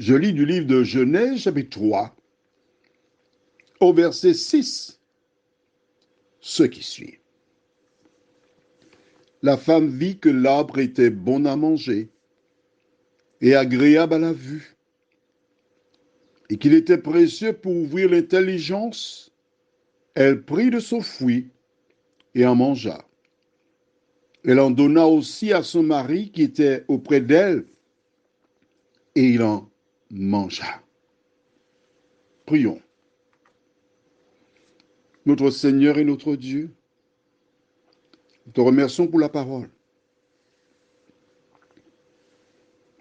Je lis du livre de Genèse, chapitre 3, au verset 6, ce qui suit. La femme vit que l'arbre était bon à manger et agréable à la vue, et qu'il était précieux pour ouvrir l'intelligence. Elle prit de son fruit et en mangea. Elle en donna aussi à son mari qui était auprès d'elle, et il en mangea. Prions. Notre Seigneur et notre Dieu, nous te remercions pour la parole.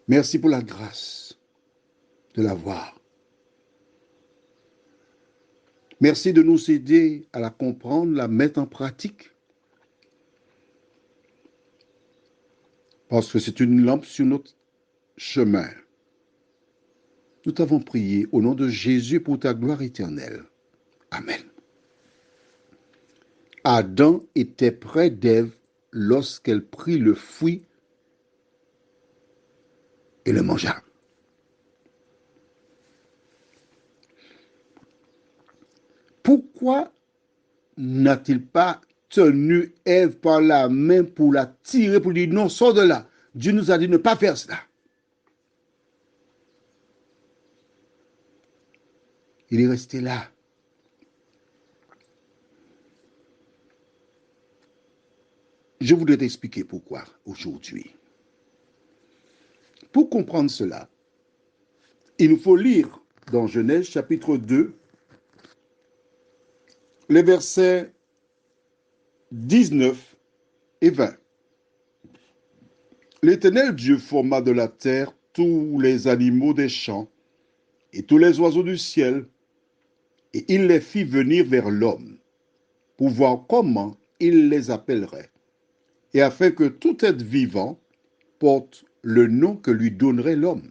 Merci pour la grâce de la voir. Merci de nous aider à la comprendre, la mettre en pratique, parce que c'est une lampe sur notre chemin. Nous t'avons prié au nom de Jésus pour ta gloire éternelle. Amen. Adam était près d'Ève lorsqu'elle prit le fruit et le mangea. Pourquoi n'a-t-il pas tenu Ève par la main pour la tirer, pour dire non, sors de là. Dieu nous a dit de ne pas faire cela. Il est resté là. Je voudrais t'expliquer pourquoi aujourd'hui. Pour comprendre cela, il nous faut lire dans Genèse chapitre 2, les versets 19 et 20. L'Éternel Dieu forma de la terre tous les animaux des champs et tous les oiseaux du ciel, et il les fit venir vers l'homme, pour voir comment il les appellerait, et afin que tout être vivant porte le nom que lui donnerait l'homme.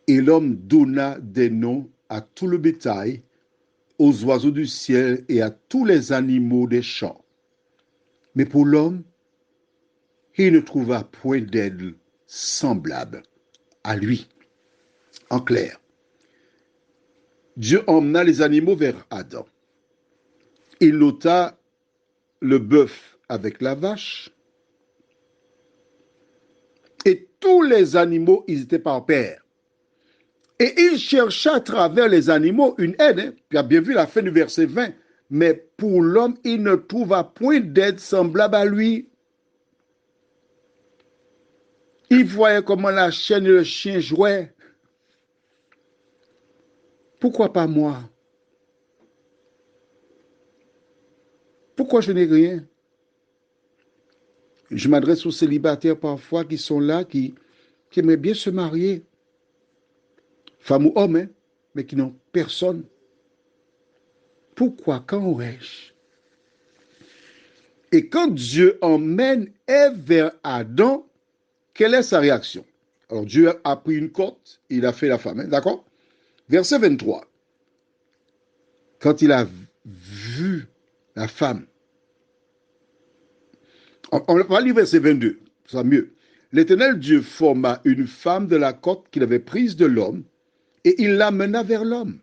Et l'homme donna des noms à tout le bétail, aux oiseaux du ciel et à tous les animaux des champs. Mais pour l'homme, il ne trouva point d'aide semblable à lui. En clair, Dieu emmena les animaux vers Adam. Il nota le bœuf avec la vache, et tous les animaux, ils étaient par paire. Et il chercha à travers les animaux une aide. Tu as bien vu la fin du verset 20. Mais pour l'homme, il ne trouva point d'aide semblable à lui. Il voyait comment la chienne et le chien jouaient. Pourquoi pas moi? Pourquoi je n'ai rien? Je m'adresse aux célibataires parfois qui sont là, qui aimeraient bien se marier. Femme ou homme, hein, mais qui n'ont personne. Pourquoi? Quand aurais-je? Et quand Dieu emmène Ève vers Adam, quelle est sa réaction? Alors Dieu a pris une corde, il a fait la femme, hein, d'accord? Verset 23. Quand il a vu la femme, on va lire verset 22, ça sera mieux. L'Éternel Dieu forma une femme de la côte qu'il avait prise de l'homme, et il l'amena vers l'homme.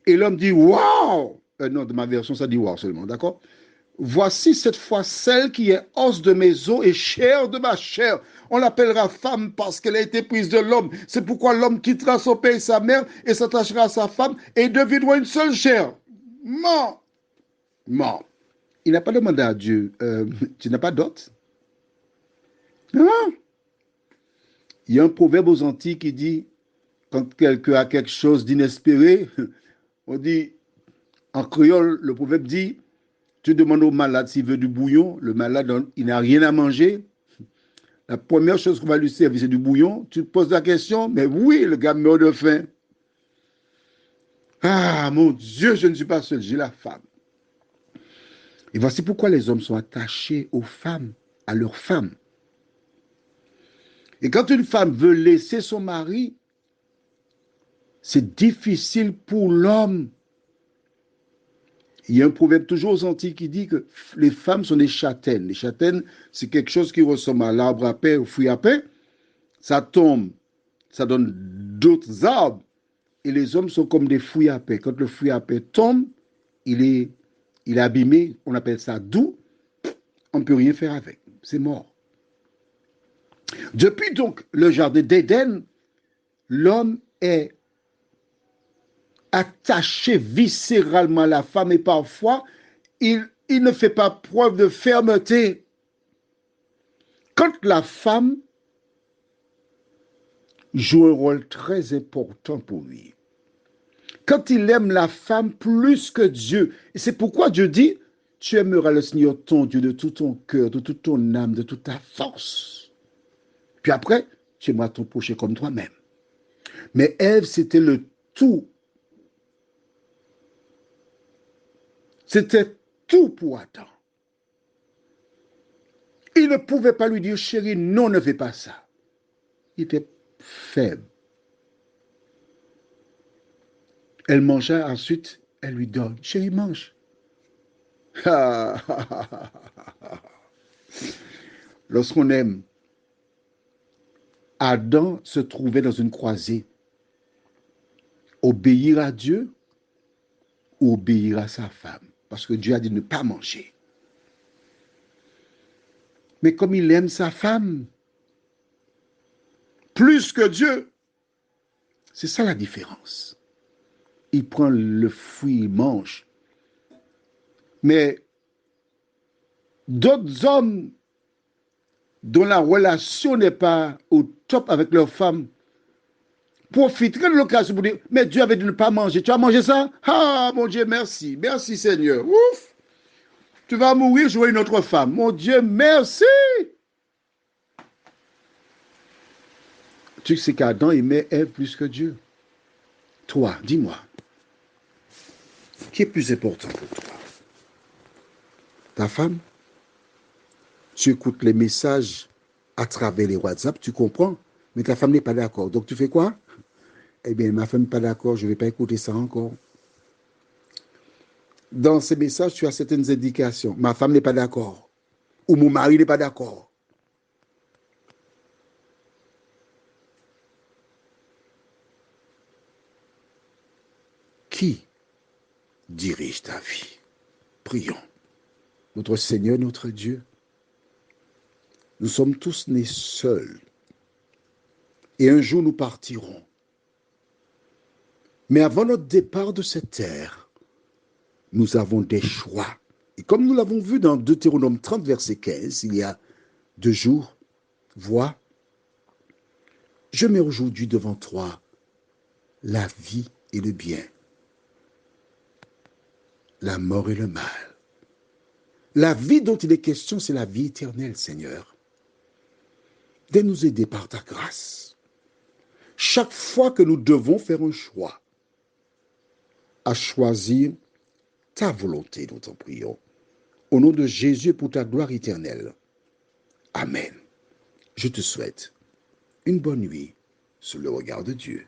Et l'homme dit, waouh! Non, de ma version, ça dit waouh seulement, d'accord? Voici cette fois celle qui est os de mes os et chair de ma chair. On l'appellera femme parce qu'elle a été prise de l'homme. C'est pourquoi l'homme quittera son père et sa mère et s'attachera à sa femme et deviendront une seule chair. Non. Non. Il n'a pas demandé à Dieu, tu n'as pas d'autre? Non. Il y a un proverbe aux Antilles qui dit, quand quelqu'un a quelque chose d'inespéré, on dit, en créole, le proverbe dit, tu demandes au malade s'il veut du bouillon, le malade, il n'a rien à manger. La première chose qu'on va lui servir, c'est du bouillon. Tu te poses la question, mais oui, le gars meurt de faim. Ah, mon Dieu, je ne suis pas seul, j'ai la femme. Et voici pourquoi les hommes sont attachés aux femmes, à leurs femmes. Et quand une femme veut laisser son mari, c'est difficile pour l'homme. Il y a un proverbe toujours aux Antilles qui dit que les femmes sont des châtaignes. Les châtaignes, c'est quelque chose qui ressemble à l'arbre à pain, au fruit à pain. Ça tombe, ça donne d'autres arbres. Et les hommes sont comme des fouilles à paix. Quand le fouille à paix tombe, il est abîmé. On appelle ça doux. On ne peut rien faire avec. C'est mort. Depuis donc le jardin d'Éden, l'homme est attaché viscéralement à la femme et parfois, il ne fait pas preuve de fermeté. Quand la femme joue un rôle très important pour lui, quand il aime la femme plus que Dieu, et c'est pourquoi Dieu dit, tu aimeras le Seigneur ton Dieu de tout ton cœur, de toute ton âme, de toute ta force. Puis après, tu aimeras ton prochain comme toi-même. Mais Ève, c'était le tout. C'était tout pour Adam. Il ne pouvait pas lui dire, chérie, non, ne fais pas ça. Il était faible. Elle mangea ensuite, elle lui donne, chérie, mange. Lorsqu'on aime, Adam se trouvait dans une croisée. Obéir à Dieu ou obéir à sa femme. Parce que Dieu a dit de ne pas manger. Mais comme il aime sa femme, plus que Dieu, c'est ça la différence. Il prend le fruit, il mange. Mais d'autres hommes dont la relation n'est pas au top avec leur femme profiteraient de l'occasion pour dire, mais Dieu avait dit de ne pas manger. Tu as mangé ça? Ah, mon Dieu, merci. Merci, Seigneur. Ouf! Tu vas mourir, je vois une autre femme. Mon Dieu, merci! Tu sais qu'Adam aimait Ève plus que Dieu. Toi, dis-moi, qui est plus important pour toi? Ta femme? Tu écoutes les messages à travers les WhatsApp, tu comprends, mais ta femme n'est pas d'accord. Donc tu fais quoi? Eh bien, ma femme n'est pas d'accord, je ne vais pas écouter ça encore. Dans ces messages, tu as certaines indications. Ma femme n'est pas d'accord. Ou mon mari n'est pas d'accord. Qui dirige ta vie? Prions. Notre Seigneur, notre Dieu, nous sommes tous nés seuls. Et un jour, nous partirons. Mais avant notre départ de cette terre, nous avons des choix. Et comme nous l'avons vu dans Deutéronome 30, verset 15, il y a 2 jours, vois, je mets aujourd'hui devant toi la vie et le bien, la mort et le mal. La vie dont il est question, c'est la vie éternelle, Seigneur. De nous aider par ta grâce. Chaque fois que nous devons faire un choix, à choisir ta volonté, nous t'en prions. Au nom de Jésus, pour ta gloire éternelle. Amen. Je te souhaite une bonne nuit sous le regard de Dieu.